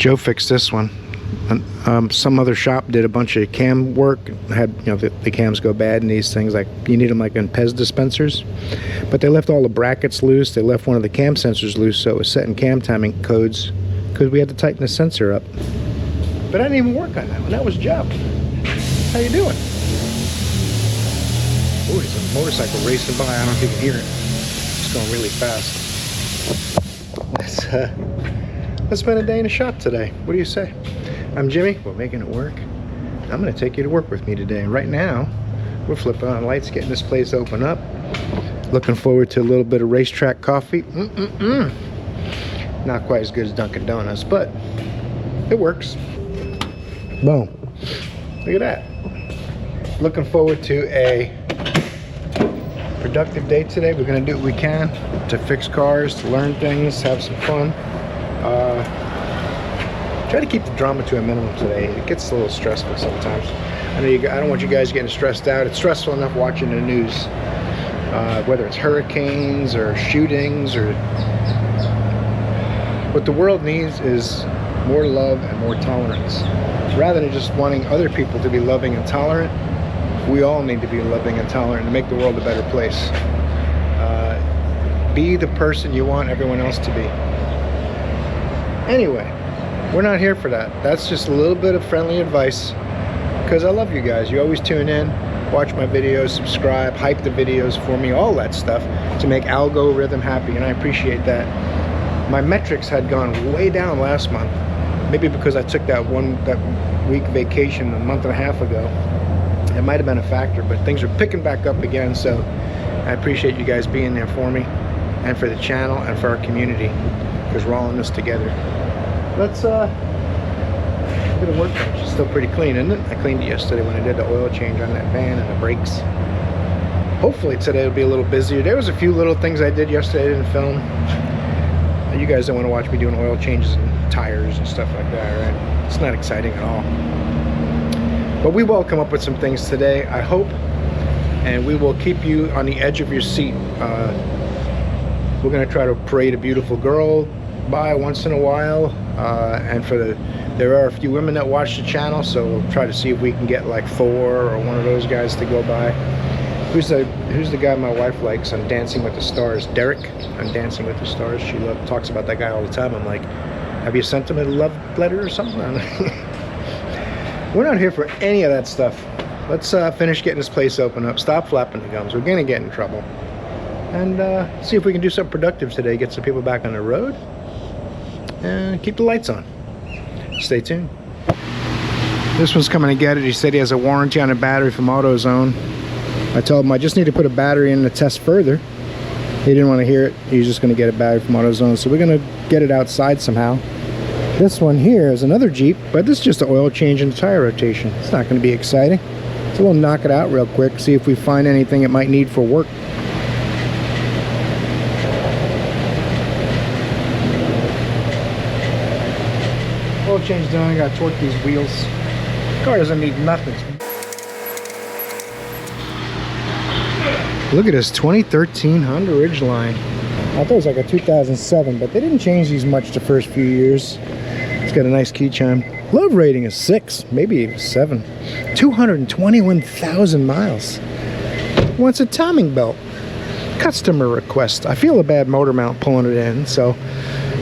Joe fixed this one. Some other shop did a bunch of cam work. Had, you know, the cams go bad in these things, like you need them like in Pez dispensers. But they left all the brackets loose. They left one of the cam sensors loose, so it was setting cam timing codes because we had to tighten the sensor up. But I didn't even work on that one. That was Joe. How you doing? Oh, there's a motorcycle racing by. I don't know if you can hear it. It's going really fast. Let's spend a day in the shop today. What do you say? I'm Jimmy. We're making it work. I'm going to take you to work with me today. Right now, we're flipping on lights, getting this place open up. Looking forward to a little bit of racetrack coffee. Not quite as good as Dunkin' Donuts, but it works. Boom. Look at that. Looking forward to a productive day today. We're going to do what we can to fix cars, to learn things, have some fun. Try to keep the drama to a minimum today. It gets a little stressful sometimes. I don't want you guys getting stressed out. It's stressful enough watching the news, whether it's hurricanes or shootings or... What the world needs is more love and more tolerance. Rather than just wanting other people to be loving and tolerant, we all need to be loving and tolerant to make the world a better place. Be the person you want everyone else to be. Anyway, we're not here for that. That's just a little bit of friendly advice because I love you guys. You always tune in, watch my videos, subscribe, hype the videos for me, all that stuff to make algorithm happy, and I appreciate that. My metrics had gone way down last month, maybe because I took that week vacation a month and a half ago. It might have been a factor, but things are picking back up again, so I appreciate you guys being there for me and for the channel and for our community because we're all in this together. Let's get a workbench. It's still pretty clean, isn't it? I cleaned it yesterday when I did the oil change on that van and the brakes. Hopefully today will be a little busier. There was a few little things I did yesterday I didn't film. You guys don't want to watch me doing oil changes and tires and stuff like that, right? It's not exciting at all. But we will come up with some things today, I hope, and we will keep you on the edge of your seat. We're going to try to parade a beautiful girl by once in a while, and there are a few women that watch the channel, so we'll try to see if we can get like Thor or one of those guys to go by. Who's the guy my wife likes on Dancing with the Stars? Derek on Dancing with the Stars. She talks about that guy all the time. I'm like, have you sent him a love letter or something? We're not here for any of that stuff. Let's finish getting this place open up. Stop flapping the gums. We're gonna get in trouble. And see if we can do something productive today. Get some people back on the road. And keep the lights on. Stay tuned. This one's coming to get it. He said he has a warranty on a battery from AutoZone. I told him I just need to put a battery in to test further. He didn't want to hear it. He's just going to get a battery from AutoZone. So we're going to get it outside somehow. This one here is another Jeep, but this is just an oil change and tire rotation. It's not going to be exciting. So we'll knock it out real quick, see if we find anything it might need for work. Oil change done. I got to torque these wheels. Car doesn't need nothing. Look at this 2013 Honda Ridgeline. I thought it was like a 2007, but they didn't change these much the first few years. It's got a nice key chime. Love rating is 6, maybe even 7. 221,000 miles. Wants a timing belt. Customer request. I feel a bad motor mount pulling it in, so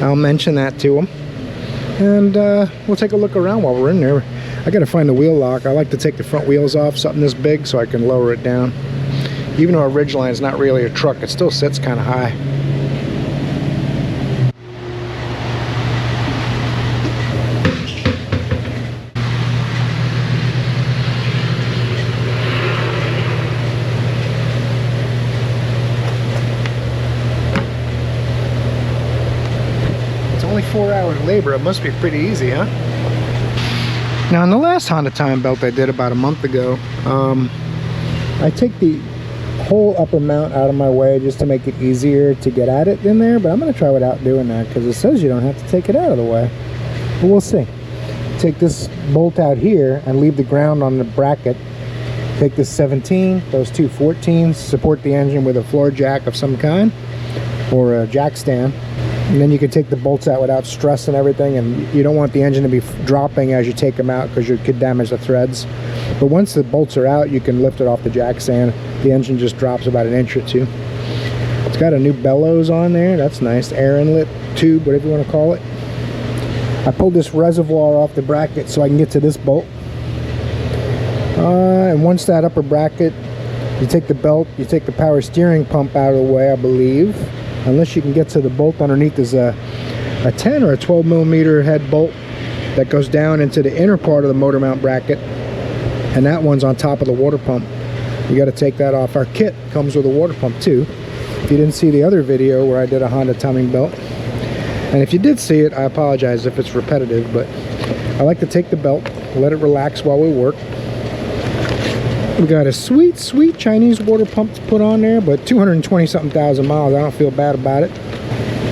I'll mention that to him. And we'll take a look around while we're in there. I gotta find the wheel lock. I like to take the front wheels off, something this big, so I can lower it down. Even though a Ridgeline is not really a truck, it still sits kind of high. It's only 4 hours labor. It must be pretty easy, huh? Now, in the last Honda timing belt I did about a month ago, I take the whole upper mount out of my way just to make it easier to get at it in there, but I'm going to try without doing that because it says you don't have to take it out of the way, but we'll see. Take this bolt out here and leave the ground on the bracket. Take this 17, those two 14s, support the engine with a floor jack of some kind or a jack stand, And then you can take the bolts out without stress and everything, and you don't want the engine to be dropping as you take them out because you could damage the threads. But once the bolts are out, you can lift it off the jack stand. The engine just drops about an inch or two. It's got a new bellows on there. That's nice. Air inlet tube, whatever you want to call it. I pulled this reservoir off the bracket so I can get to this bolt. And once that upper bracket, you take the belt, you take the power steering pump out of the way, I believe. Unless you can get to the bolt underneath. There's a 10 or a 12 millimeter head bolt that goes down into the inner part of the motor mount bracket, and that one's on top of the water pump. You got to take that off. Our kit comes with a water pump too. If you didn't see the other video where I did a Honda timing belt, and if you did see it, I apologize if it's repetitive, but I like to take the belt, let it relax while we work. We got a sweet, sweet Chinese water pump to put on there, but 220 something thousand miles, I don't feel bad about it.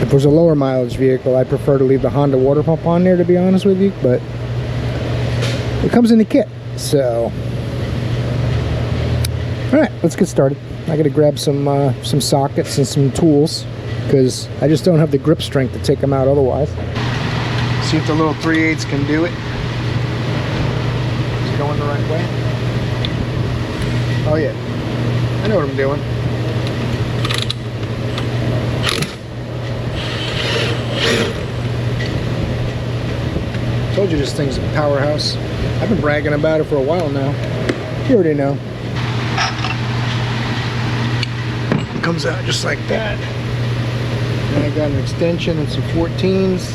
If it was a lower mileage vehicle, I'd prefer to leave the Honda water pump on there, to be honest with you, but it comes in the kit, so. All right, let's get started. I gotta grab some sockets and some tools, because I just don't have the grip strength to take them out otherwise. See if the little 3/8 can do it. Is it going the right way? Oh yeah, I know what I'm doing. Told you this thing's a powerhouse. I've been bragging about it for a while now. You already know. It comes out just like that. And I got an extension and some 14s.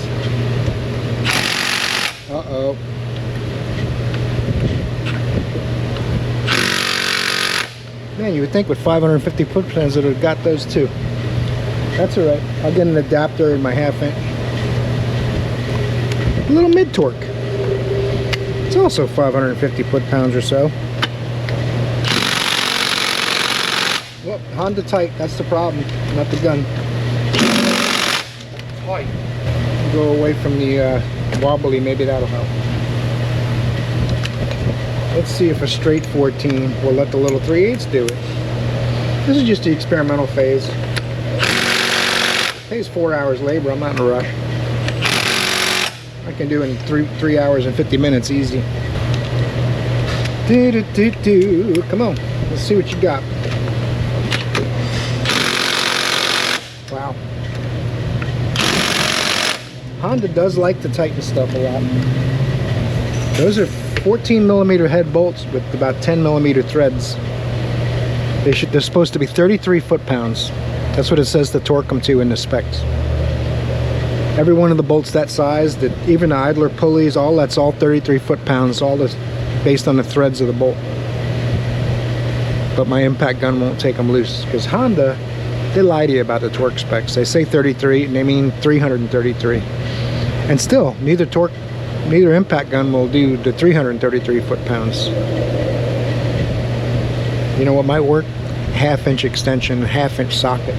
Uh-oh. Man, you would think with 550 foot-pounds it would have got those too. That's alright. I'll get an adapter in my half-inch. A little mid-torque. It's also 550 foot-pounds or so. Well, Honda tight, that's the problem, not the gun. Tight. Go away from the wobbly, maybe that'll help. Let's see if a straight 14 will let the little 3/8 do it. This is just the experimental phase. It takes 4 hours labor, I'm not in a rush. I can do it in 3 hours and 50 minutes easy. Come on, let's see what you got. Wow. Honda does like to tighten stuff a lot. Those are 14 millimeter head bolts with about 10 millimeter threads. They're supposed to be 33 foot-pounds. That's what it says to torque them to in the specs. Every one of the bolts that size, even the idler pulleys, all that's all 33 foot-pounds, all this based on the threads of the bolt. But my impact gun won't take them loose, because Honda, they lie to you about the torque specs. They say 33 and they mean 333. And still, neither impact gun will do the 333 foot-pounds. You know what might work? Half-inch extension, half-inch socket.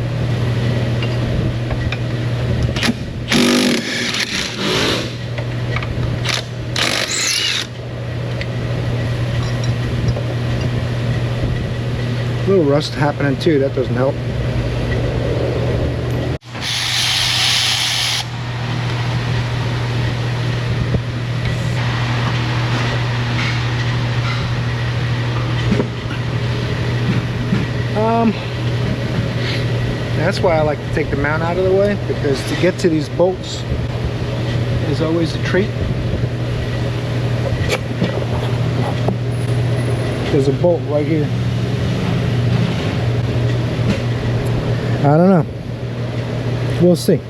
A little rust happening too, that doesn't help. That's why I like to take the mount out of the way, because to get to these bolts is always a treat. There's a bolt right here. I don't know. We'll see.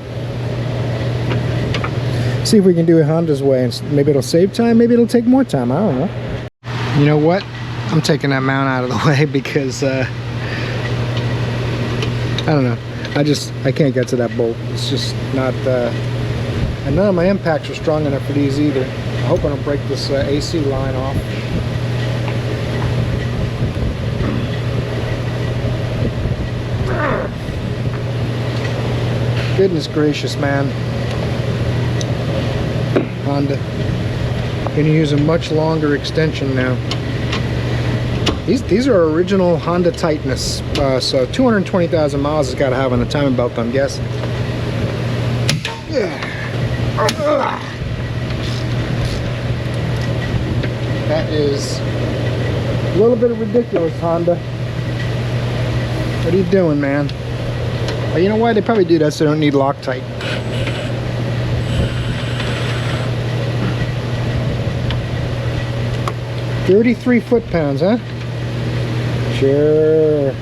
See if we can do it Honda's way, and maybe it'll save time, maybe it'll take more time, I don't know. You know what? I'm taking that mount out of the way because I don't know. I can't get to that bolt. It's just not, and none of my impacts are strong enough for these either. I hope I don't break this AC line off. Goodness gracious, man. Honda. Gonna use a much longer extension now. These are original Honda tightness, so 220,000 miles has got to have on the timing belt, I'm guessing. That is a little bit of ridiculous, Honda. What are you doing, man? Well, you know why? They probably do that so they don't need Loctite. $33 foot-pounds, huh? Sure.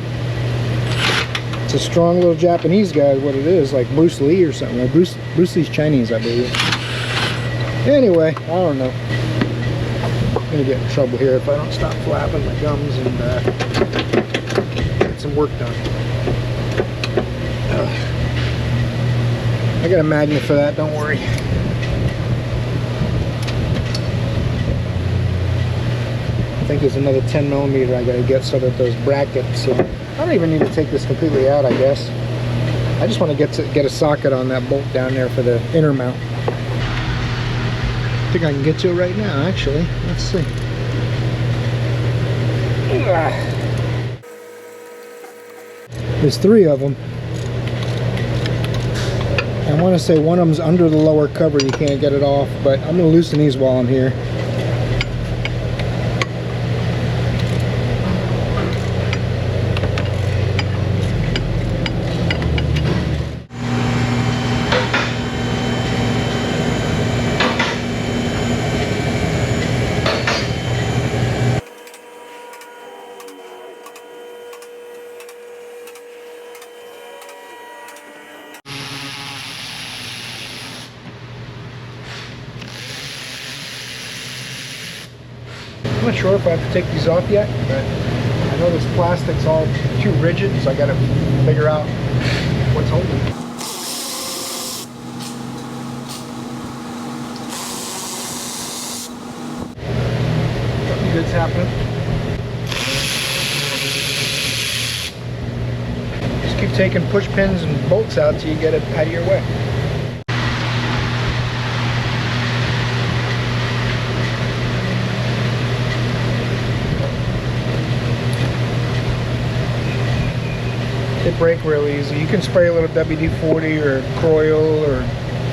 It's a strong little Japanese guy is what it is, like Bruce Lee or something. Like Bruce Lee's Chinese, I believe. Anyway, I don't know. I'm gonna get in trouble here if I don't stop flapping my gums and get some work done. I got a magnet for that, don't worry. I think there's another 10 millimeter I gotta get so that those brackets, I don't even need to take this completely out, I guess. I just want to get a socket on that bolt down there for the inner mount. I think I can get to it right now, actually. Let's see. There's 3 of them. I want to say one of them's under the lower cover, you can't get it off, but I'm going to loosen these while I'm here. I'm not sure if I have to take these off yet, but I know this plastic's all too rigid, so I gotta figure out what's holding it. Something good's happening. Just keep taking push pins and bolts out till you get it out of your way. They break real easy. You can spray a little WD-40 or Croil or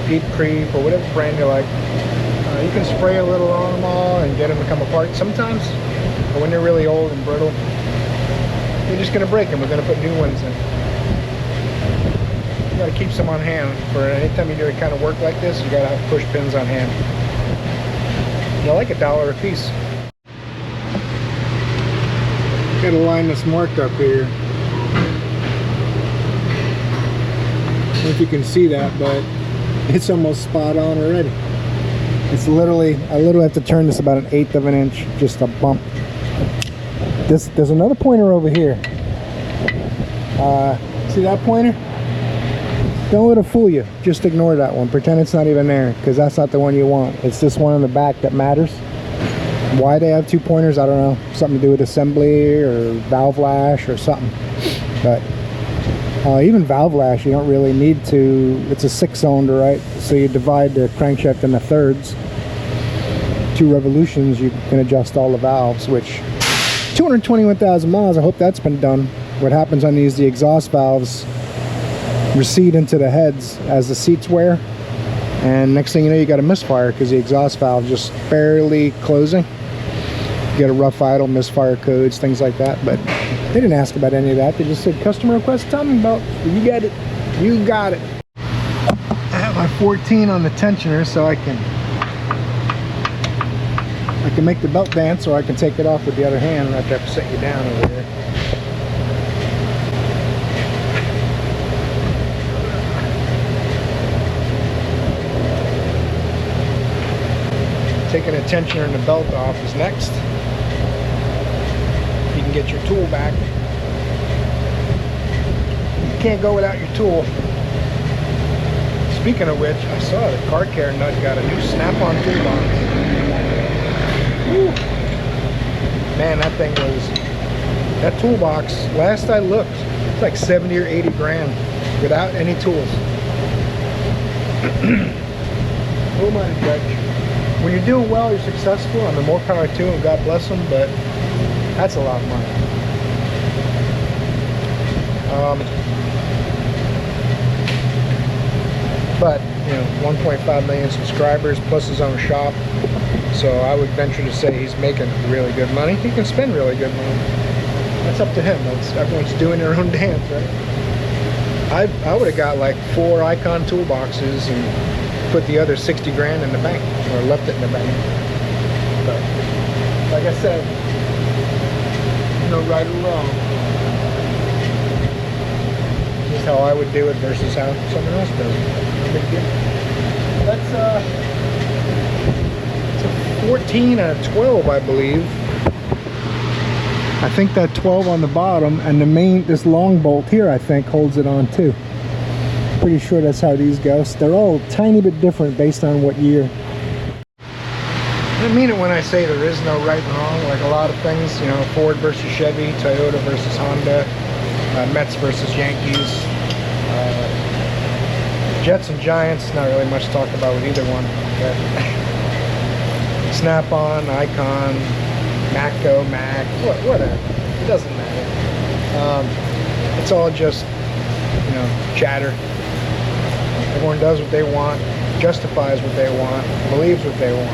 Deep Creep or whatever brand you like. You can spray a little on them all and get them to come apart sometimes. But when they're really old and brittle, you're just going to break them. We're going to put new ones in. You got to keep some on hand. For anytime you do a kind of work like this, you got to have push pins on hand. They're like $1 a piece. Got to line this mark up here. I don't know if you can see that, but it's almost spot on already. It's literally, I literally have to turn this about 1/8 of an inch, just a bump. There's another pointer over here. See that pointer? Don't let it fool you. Just ignore that one. Pretend it's not even there, because that's not the one you want. It's this one in the back that matters. Why they have 2 pointers, I don't know. Something to do with assembly or valve lash or something. But even valve lash, you don't really need to. It's a 6-cylinder, right? So you divide the crankshaft into thirds. 2 revolutions, you can adjust all the valves, which 221,000 miles, I hope that's been done. What happens on these, the exhaust valves recede into the heads as the seats wear. And next thing you know, you got a misfire because the exhaust valve just barely closing. You get a rough idle, misfire codes, things like that. But they didn't ask about any of that. They just said, customer request, tell me about, you got it. You got it. I have my 14 on the tensioner so I can make the belt dance, or I can take it off with the other hand. I have to set you down over there. Taking a tensioner and the belt off is next. You can get your tool back. You can't go without your tool. Speaking of which, I saw the car care nut got a new snap-on toolbox. Woo. Man, that thing was, that toolbox, last I looked, it's like 70 or 80 grand without any tools. Oh my God. When you're doing well, you're successful, I mean, more power to them, God bless them, but that's a lot of money. But you know, 1.5 million subscribers plus his own shop. So I would venture to say he's making really good money. He can spend really good money. That's up to him. Everyone's doing their own dance, right? I would have got like 4 Icon toolboxes and put the other 60 grand in the bank, or left it in the bank. But like I said, no right or wrong. This is how I would do it versus how someone else does it. No big deal. That's it's a 14 and a 12, I believe. I think that 12 on the bottom and this long bolt here, I think, holds it on too. Pretty sure that's how these go. They're all a tiny bit different based on what year. I mean it when I say there is no right and wrong. Like a lot of things, you know, Ford versus Chevy, Toyota versus Honda, Mets versus Yankees, Jets and Giants. Not really much to talk about with either one. Snap-on, Icon, Matco, Mac, whatever. It doesn't matter. It's all just, you know, chatter. Everyone does what they want, justifies what they want, believes what they want.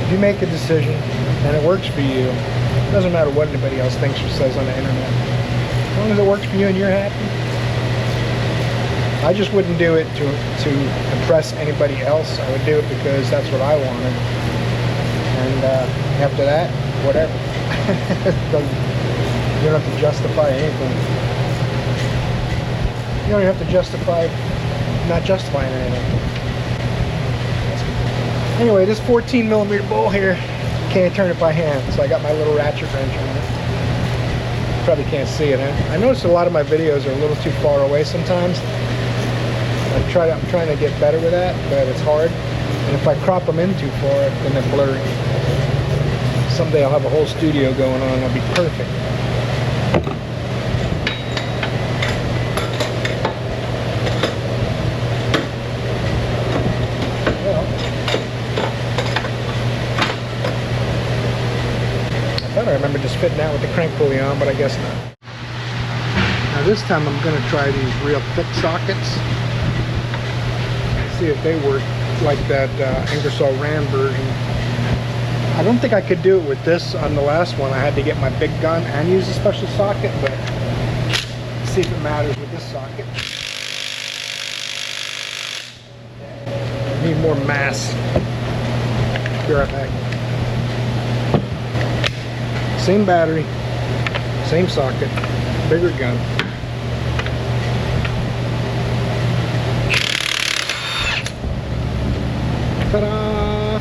If you make a decision and it works for you, it doesn't matter what anybody else thinks or says on the internet. As long as it works for you and you're happy. I just wouldn't do it to impress anybody else. I would do it because that's what I wanted. And after that, whatever. You don't have to justify anything. You don't have to justify not justifying anything. Anyway, this 14 millimeter bowl here, can't turn it by hand, so I got my little ratchet wrench on it. You probably can't see it, huh? I notice a lot of my videos are a little too far away sometimes. I'm trying to get better with that, but it's hard. And if I crop them in too far, then they're blurry. Someday I'll have a whole studio going on, it'll be perfect. I remember just fitting out with the crank pulley on, but I guess not. Now this time I'm going to try these real thick sockets. See if they work like that Ingersoll Rand version. I don't think I could do it with this on the last one. I had to get my big gun and use a special socket, but let's see if it matters with this socket. Need more mass. Be right back. Same battery, same socket, bigger gun. Ta-da!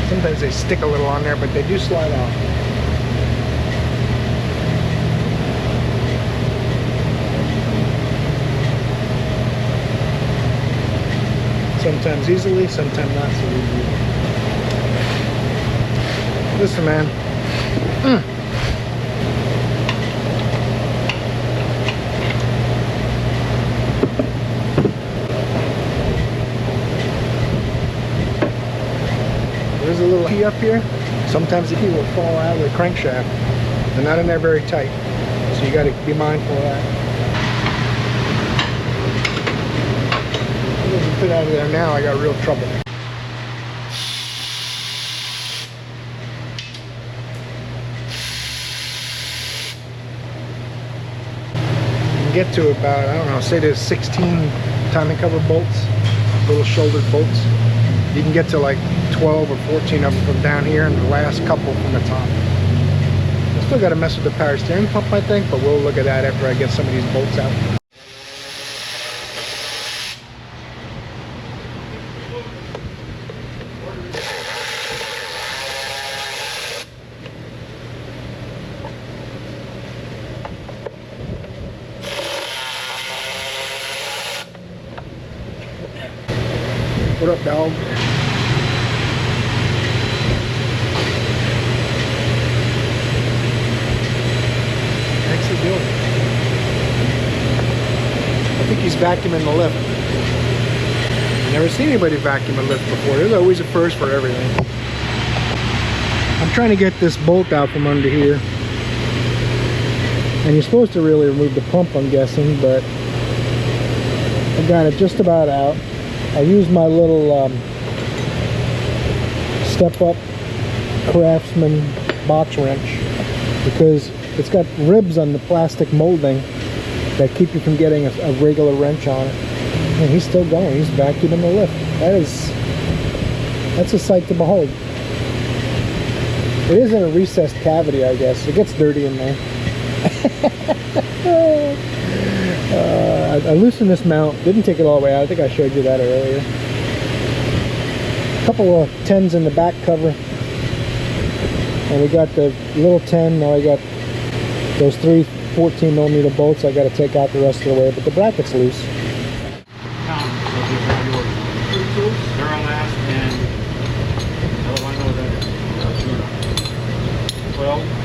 Sometimes they stick a little on there, but they do slide off. Sometimes easily, sometimes not so easily. Listen, man. There's a little key up here. Sometimes the key will fall out of the crankshaft. They're not in there very tight, so you got to be mindful of that. Fit out of there now, I got real trouble. You can get to about, I don't know, say there's 16 timing cover bolts, little shouldered bolts. You can get to like 12 or 14 of them from down here and the last couple from the top. I still got to mess with the power steering pump, I think, but we'll look at that after I get some of these bolts out. What up, dog? Thanks for doing it. I think he's vacuuming the lift. Never seen anybody vacuum a lift before. There's always a first for everything. I'm trying to get this bolt out from under here. And you're supposed to really remove the pump, I'm guessing, but I got it just about out. I used my little step-up Craftsman box wrench because it's got ribs on the plastic molding that keep you from getting a regular wrench on it. And he's still going. He's vacuuming the lift. That's a sight to behold. It is in a recessed cavity, I guess. It gets dirty in there. I loosened this mount. Didn't take it all the way out. I think I showed you that earlier. A couple of 10s in the back cover. And we got the little 10. Now I got those 3 14mm bolts I got to take out the rest of the way, but the bracket's loose.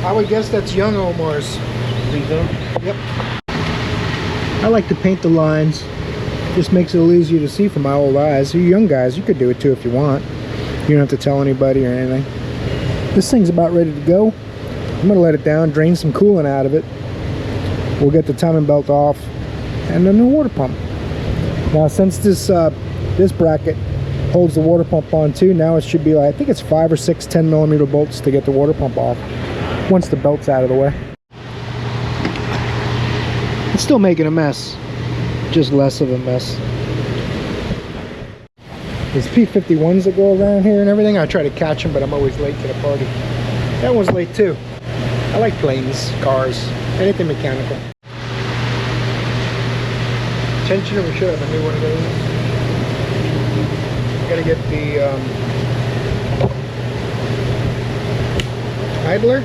I would guess that's young Omar's. Think so? Yep. I like to paint the lines. Just makes it a little easier to see from my old eyes. You young guys, you could do it too if you want. You don't have to tell anybody or anything. This thing's about ready to go. I'm gonna let it down, drain some coolant out of it. We'll get the timing belt off, and then the water pump. Now, since this bracket holds the water pump on too, now it should be like, I think it's 5 or 6 10mm bolts to get the water pump off once the belt's out of the way. It's still making a mess, just less of a mess. There's P51s that go around here and everything. I try to catch them, but I'm always late to the party. That one's late too. I like planes, cars, anything mechanical. Tensioner, we should have a new one of those. Gotta get the idler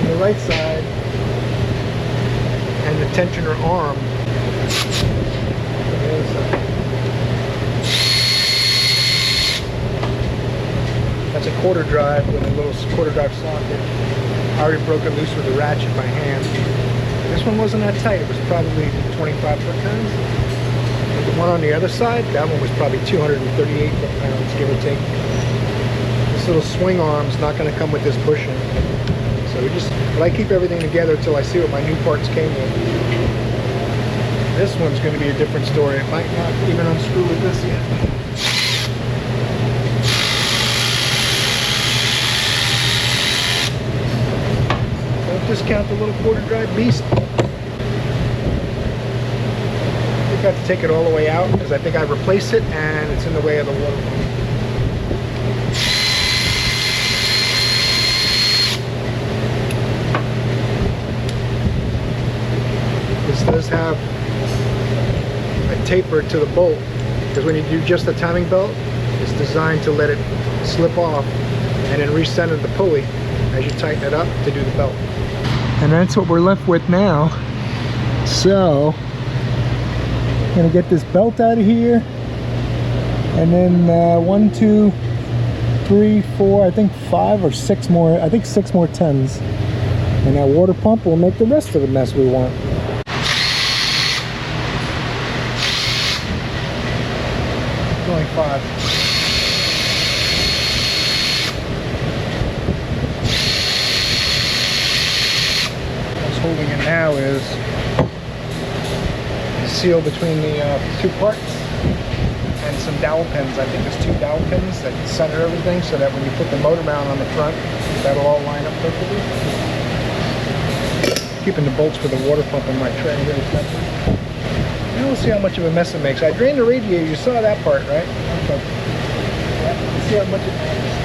on the right side and the tensioner arm on the other side. That's a quarter drive with a little quarter drive socket. I already broke it loose with a ratchet by hand. This one wasn't that tight. It was probably 25 foot-pounds. The one on the other side, that one was probably 238 foot-pounds, give or take. This little swing arm's not going to come with this bushing. So but I keep everything together until I see what my new parts came with. This one's going to be a different story. It might not even unscrew with this yet. Don't discount the little quarter drive beast. I think I have to take it all the way out because I think I replaced it and it's in the way of the water pump. This does have a taper to the bolt because when you do just the timing belt, it's designed to let it slip off and then recenter the pulley as you tighten it up to do the belt. And that's what we're left with now. So I'm gonna get this belt out of here, and then 1, 2, 3, 4, I think 5 or 6 more. I think 6 more 10s, and that water pump will make the rest of the mess we want. Only 5. What's holding it now is the seal between the 2 parts and some dowel pins. I think there's 2 dowel pins that center everything so that when you put the motor mount on the front, that'll all line up perfectly. Keeping the bolts for the water pump in my tray really separate. Now we'll see how much of a mess it makes. I drained the radiator. You saw that part, right? Okay. Yeah, let's see how much it makes.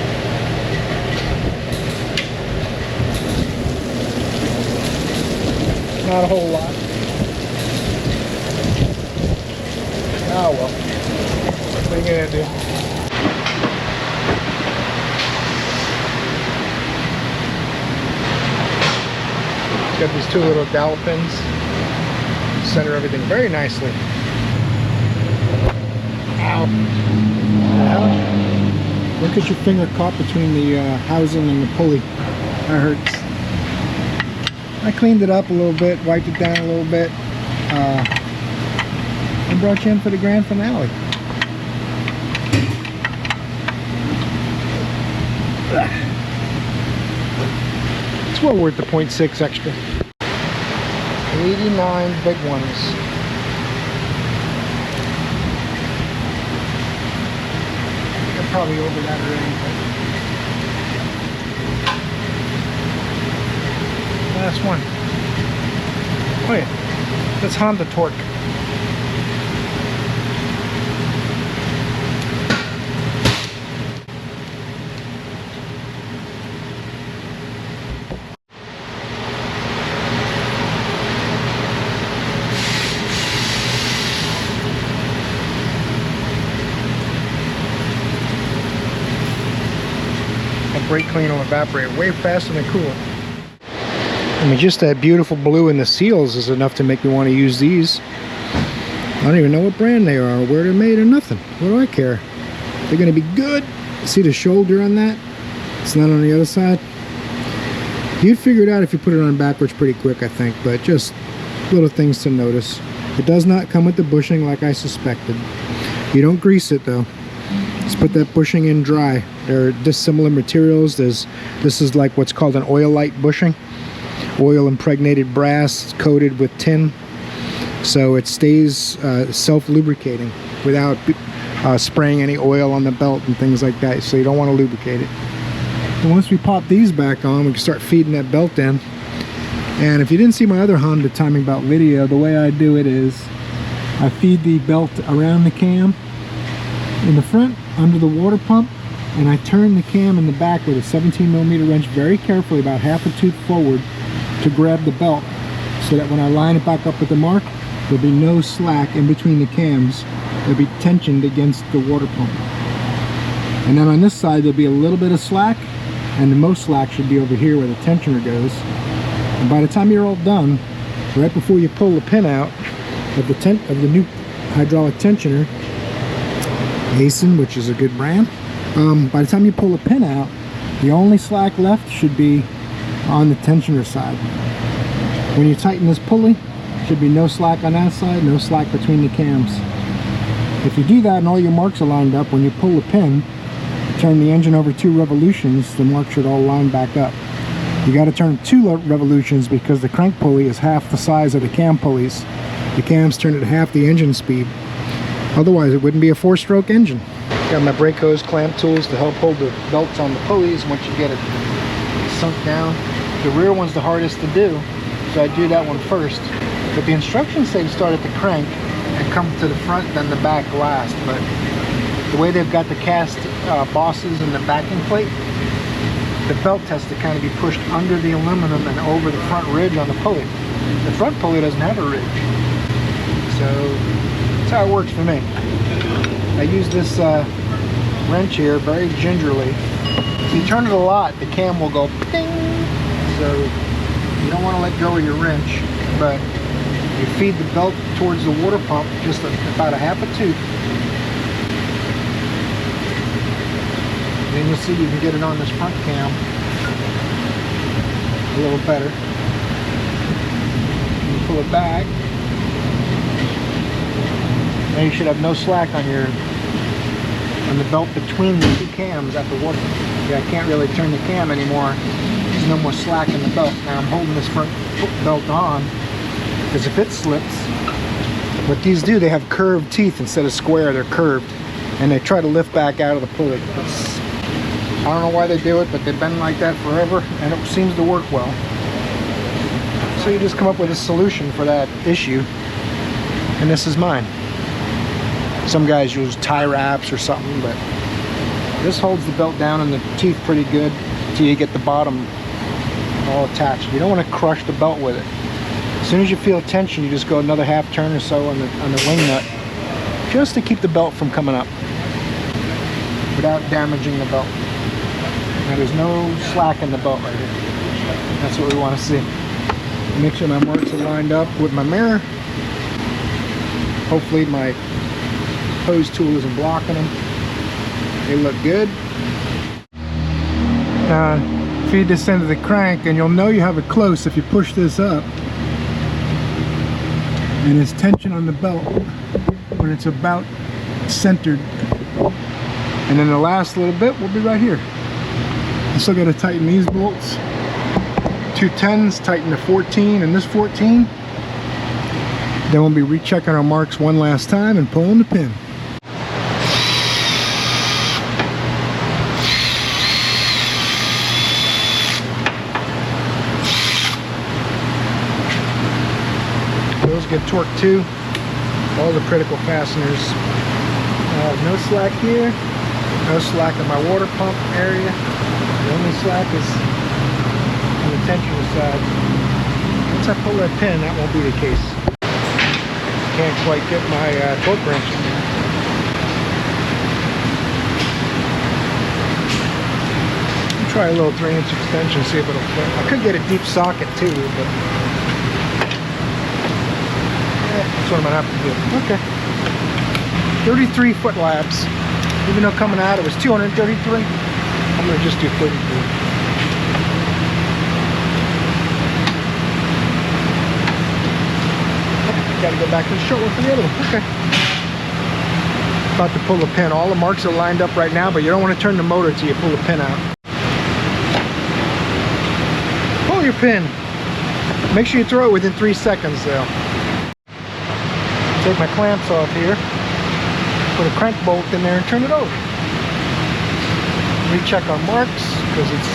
Not a whole lot. Oh well. What are you gonna do? It's got these 2 little dowel pins. Center everything very nicely. Ow. Ow. Look at your finger caught between the housing and the pulley. That hurts. I cleaned it up a little bit, wiped it down a little bit. I brought you in for the grand finale. It's well worth the 0.6 extra. 89 big ones. I'm probably over that already. Last one. Oh yeah, that's Honda torque. That brake clean will evaporate way faster than coolant. I mean, just that beautiful blue in the seals is enough to make me want to use these. I don't even know what brand they are or where they're made or nothing. What do I care? They're going to be good. See the shoulder on that? It's not on the other side. You'd figure it out if you put it on backwards pretty quick, I think, but just little things to notice. It does not come with the bushing like I suspected. You don't grease it though. Just put that bushing in dry. They're dissimilar materials. This is like what's called an oil-light bushing. Oil impregnated brass coated with tin, so it stays self-lubricating without spraying any oil on the belt and things like that, so you don't want to lubricate it. And once we pop these back on, we can start feeding that belt in. And if you didn't see my other Honda timing belt video, the way I do it is I feed the belt around the cam in the front under the water pump, and I turn the cam in the back with a 17mm wrench very carefully, about half a tooth forward, to grab the belt, so that when I line it back up with the mark, there'll be no slack in between the cams. They'll be tensioned against the water pump. And then on this side there'll be a little bit of slack, and the most slack should be over here where the tensioner goes. And by the time you're all done, right before you pull the pin out of the new hydraulic tensioner, Mason, which is a good brand, by the time you pull the pin out, the only slack left should be on the tensioner side. When you tighten this pulley, should be no slack on that side, no slack between the cams. If you do that and all your marks are lined up, when you pull the pin, turn the engine over 2 revolutions, the marks should all line back up. You got to turn 2 revolutions because the crank pulley is half the size of the cam pulleys. The cams turn at half the engine speed. Otherwise it wouldn't be a 4-stroke engine. Got my brake hose clamp tools to help hold the belts on the pulleys once you get it sunk down. The rear one's the hardest to do, so I do that one first. But the instructions say to start at the crank and come to the front, then the back last. But the way they've got the cast bosses and the backing plate, the belt has to kind of be pushed under the aluminum and over the front ridge on the pulley. The front pulley doesn't have a ridge, so that's how it works for me. I use this wrench here very gingerly. If you turn it a lot, the cam will go ding. So you don't want to let go of your wrench, but you feed the belt towards the water pump just about a half a tooth. Then you'll see you can get it on this front cam a little better. You pull it back. Now you should have no slack on the belt between the 2 cams at the water. Yeah, I can't really turn the cam anymore. There's no more slack in the belt. Now I'm holding this front belt on, because if it slips, what these do, they have curved teeth instead of square. They're curved, and they try to lift back out of the pulley. I don't know why they do it, but they've been like that forever, and it seems to work well. So you just come up with a solution for that issue, and this is mine. Some guys use tie wraps or something, but this holds the belt down and the teeth pretty good until you get the bottom all attached. You don't want to crush the belt with it. As soon as you feel tension, you just go another half turn or so on the wing nut, just to keep the belt from coming up without damaging the belt. Now there's no slack in the belt right here. That's what we want to see. Make sure my marks are lined up with my mirror. Hopefully my hose tool isn't blocking them. They look good. Feed this into the crank, and you'll know you have it close if you push this up and there's tension on the belt. but it's about centered. And then the last little bit will be right here. I still got to tighten these bolts. 2 10s, tighten the 14 and this 14. Then we'll be rechecking our marks one last time and pulling the pin. Those get torqued too. All the critical fasteners. No slack here. No slack in my water pump area. The only slack is on the tensioner side. Once I pull that pin, that won't be the case. Can't quite get my torque wrench in there. I'll try a little 3-inch extension, see if it'll fit. I could get a deep socket too, but that's what I'm gonna have to do. Okay. 33 foot labs. Even though coming out it was 233, I'm gonna just do 33. Gotta go back to the short one for the other one. Okay. About to pull the pin. All the marks are lined up right now, but you don't want to turn the motor until you pull the pin out. Pull your pin. Make sure you throw it within 3 seconds though. Take my clamps off here. Put a crank bolt in there and turn it over. Recheck our marks because it's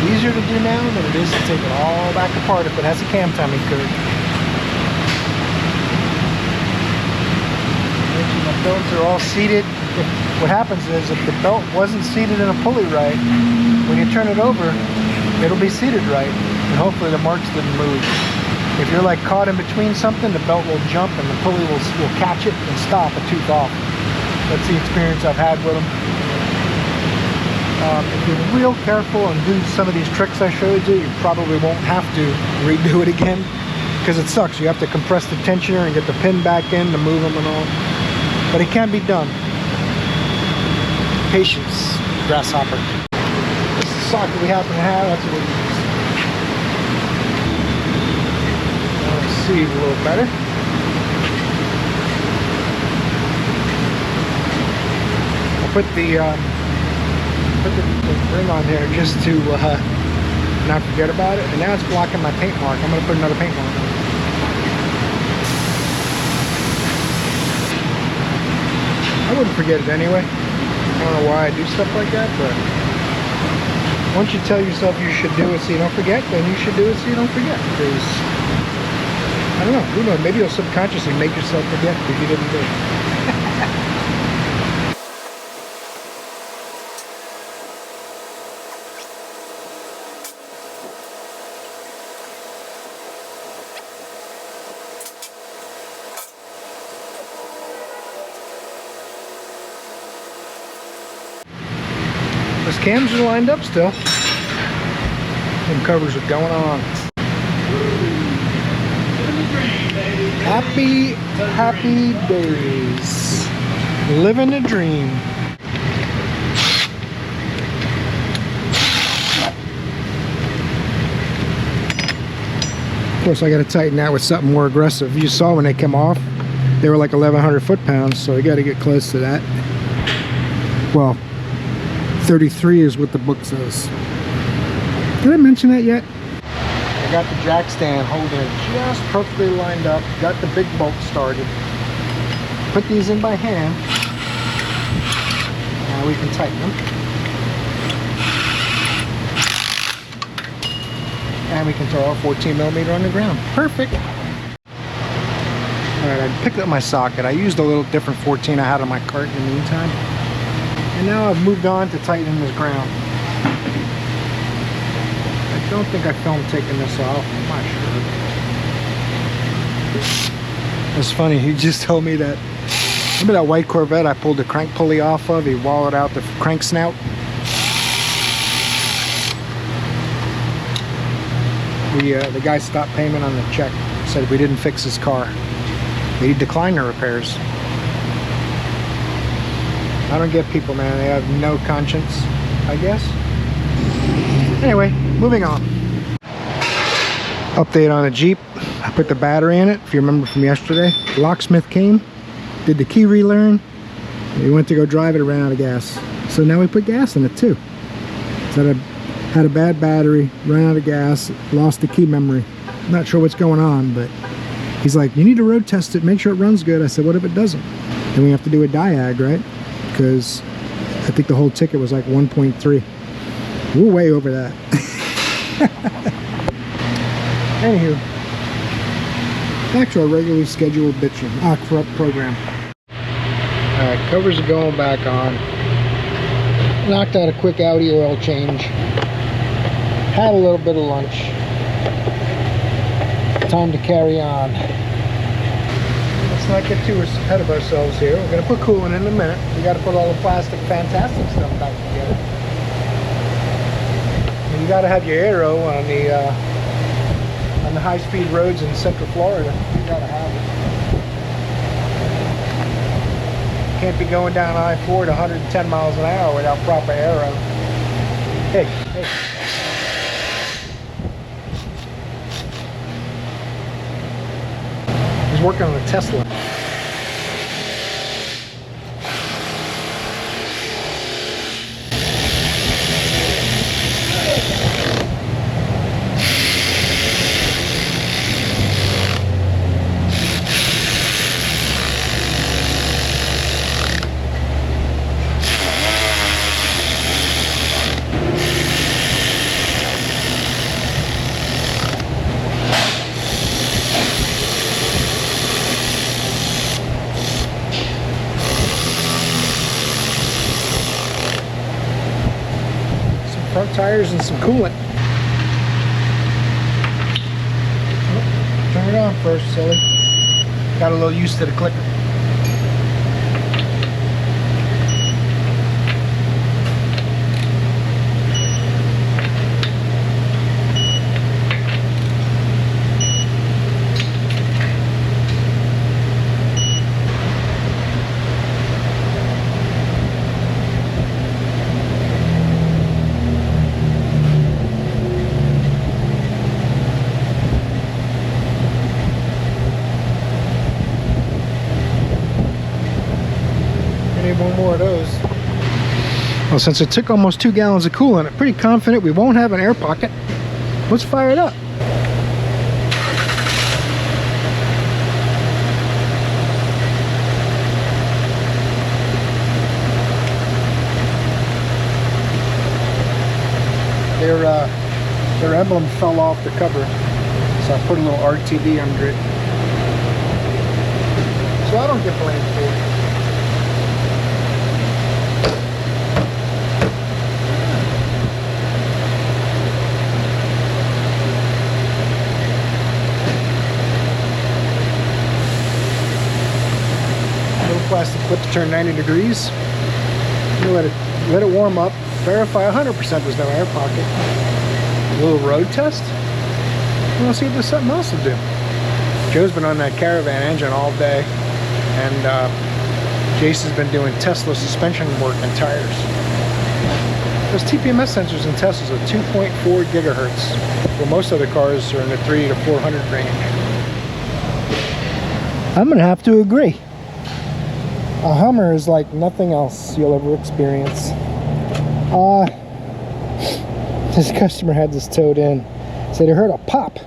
easier to do now than it is to take it all back apart if it has a cam timing curve. The belts are all seated. What happens is if the belt wasn't seated in a pulley right, when you turn it over, it'll be seated right, and hopefully the marks didn't move. If you're like caught in between something, the belt will jump and the pulley will catch it and stop a tooth off. That's the experience I've had with them. If you're real careful and do some of these tricks I showed you, you probably won't have to redo it again, because it sucks. You have to compress the tensioner and get the pin back in to move them and all. But it can be done. Patience, grasshopper. This is the socket we happen to have. That's what we use. Now let's see a little better. I'll put the ring on there just to not forget about it. And now it's blocking my paint mark. I'm going to put another paint mark on it. I wouldn't forget it anyway. I don't know why I do stuff like that, but once you tell yourself you should do it so you don't forget, then you should do it so you don't forget. Because, I don't know, who knows, maybe you'll subconsciously make yourself forget because you didn't do it. Those cams are lined up still. Them covers are going on. Happy, happy days. Living a dream. Of course, I got to tighten that with something more aggressive. You saw when they came off, they were like 1,100 foot-pounds, so I got to get close to that. Well, 33 is what the book says. Did I mention that yet? I got the jack stand holding it just perfectly lined up. Got the big bolt started. Put these in by hand. Now we can tighten them. And we can throw a 14mm on the ground. Perfect. Alright, I picked up my socket. I used a little different 14 I had on my cart in the meantime. And now I've moved on to tightening this ground. I don't think I filmed taking this off. I'm not sure. It's funny, he just told me that. Remember that white Corvette I pulled the crank pulley off of? He wallowed out the crank snout. The guy stopped payment on the check. Said we didn't fix his car. He declined the repairs. I don't get people, man. They have no conscience, I guess. Anyway, moving on. Update on the Jeep. I put the battery in it, if you remember from yesterday. The locksmith came, did the key relearn. We went to go drive it, ran out of gas. So now we put gas in it too. So I had a bad battery, ran out of gas, lost the key memory. Not sure what's going on, but he's like, you need to road test it, make sure it runs good. I said, what if it doesn't? Then we have to do a diag, right? Because I think the whole ticket was like 1.3. We're way over that. Anywho, back to our regularly scheduled bitching program. Alright, covers are going back on. Knocked out a quick Audi oil change. Had a little bit of lunch. Time to carry on. Let's not get too ahead of ourselves here. We're going to put coolant in a minute. We got to put all the plastic fantastic stuff back together. And you got to have your aero on the high-speed roads in Central Florida. You got to have it. Can't be going down I-4 at 110 miles an hour without proper aero. Hey. He's working on a Tesla. Front tires and some coolant. Oh, turn it on first, silly. Got a little used to the clicker. One more of those. Well, since it took almost 2 gallons of coolant, I'm pretty confident we won't have an air pocket. Let's fire it up. Their emblem fell off the cover, so I put a little RTV under it. So I don't get blamed for it. Plastic clip to turn 90 degrees. You let it warm up. Verify 100% there's no air pocket. A little road test. We'll see if there's something else to do. Joe's been on that Caravan engine all day, and Jason's been doing Tesla suspension work and tires. Those TPMS sensors in Teslas are 2.4 gigahertz, where most other cars are in the 300 to 400 range. I'm gonna have to agree. A Hummer is like nothing else you'll ever experience. This customer had this towed in. Said he heard a pop,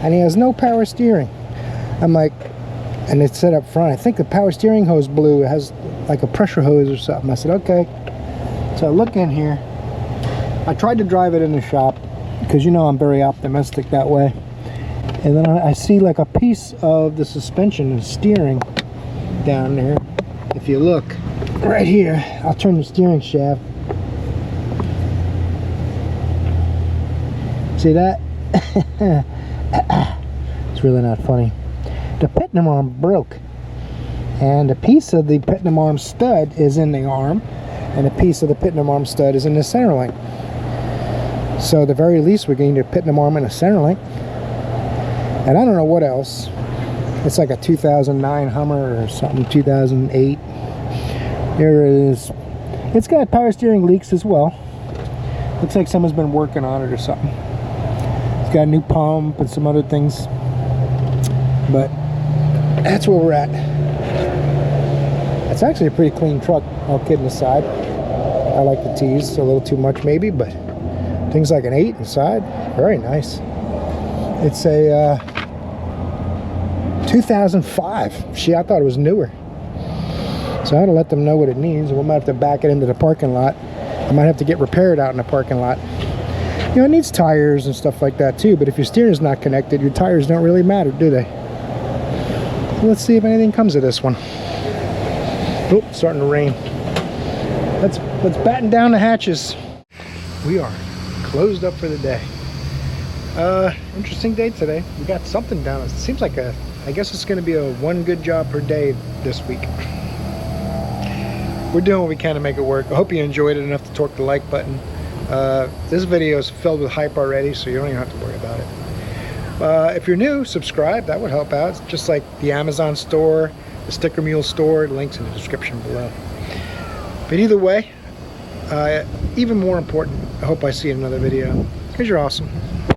and he has no power steering. I'm like, and it said up front, I think the power steering hose blew. It has like a pressure hose or something. I said, okay. So I look in here. I tried to drive it in the shop because, you know, I'm very optimistic that way. And then I see like a piece of the suspension and steering down there. If you look right here, I'll turn the steering shaft. See that? It's really not funny. The pinion arm broke, and a piece of the pinion arm stud is in the arm, and a piece of the pinion arm stud is in the center link. So at the very least, we're getting a pinion arm and a center link. And I don't know what else. It's like a 2009 Hummer or something, 2008. There it is. It's got power steering leaks as well. Looks like someone's been working on it or something. It's got a new pump and some other things. But that's where we're at. It's actually a pretty clean truck, all kidding aside. I like the T's a little too much maybe, but things like an 8 inside, very nice. It's a 2005. Shit, I thought it was newer. So I had to let them know what it needs. We might have to back it into the parking lot. I might have to get repaired out in the parking lot. You know, it needs tires and stuff like that too, but if your steering's not connected, your tires don't really matter, do they? So let's see if anything comes of this one. Oh, it's starting to rain. Let's batten down the hatches. We are closed up for the day. Interesting day today. We got something down. It seems like I guess it's gonna be a one good job per day this week. We're doing what we can to make it work. I hope you enjoyed it enough to torque the like button. This video is filled with hype already, so you don't even have to worry about it. If you're new, subscribe. That would help out. It's just like the Amazon store, the Sticker Mule store, links in the description below. But either way, even more important, I hope I see you in another video, because you're awesome.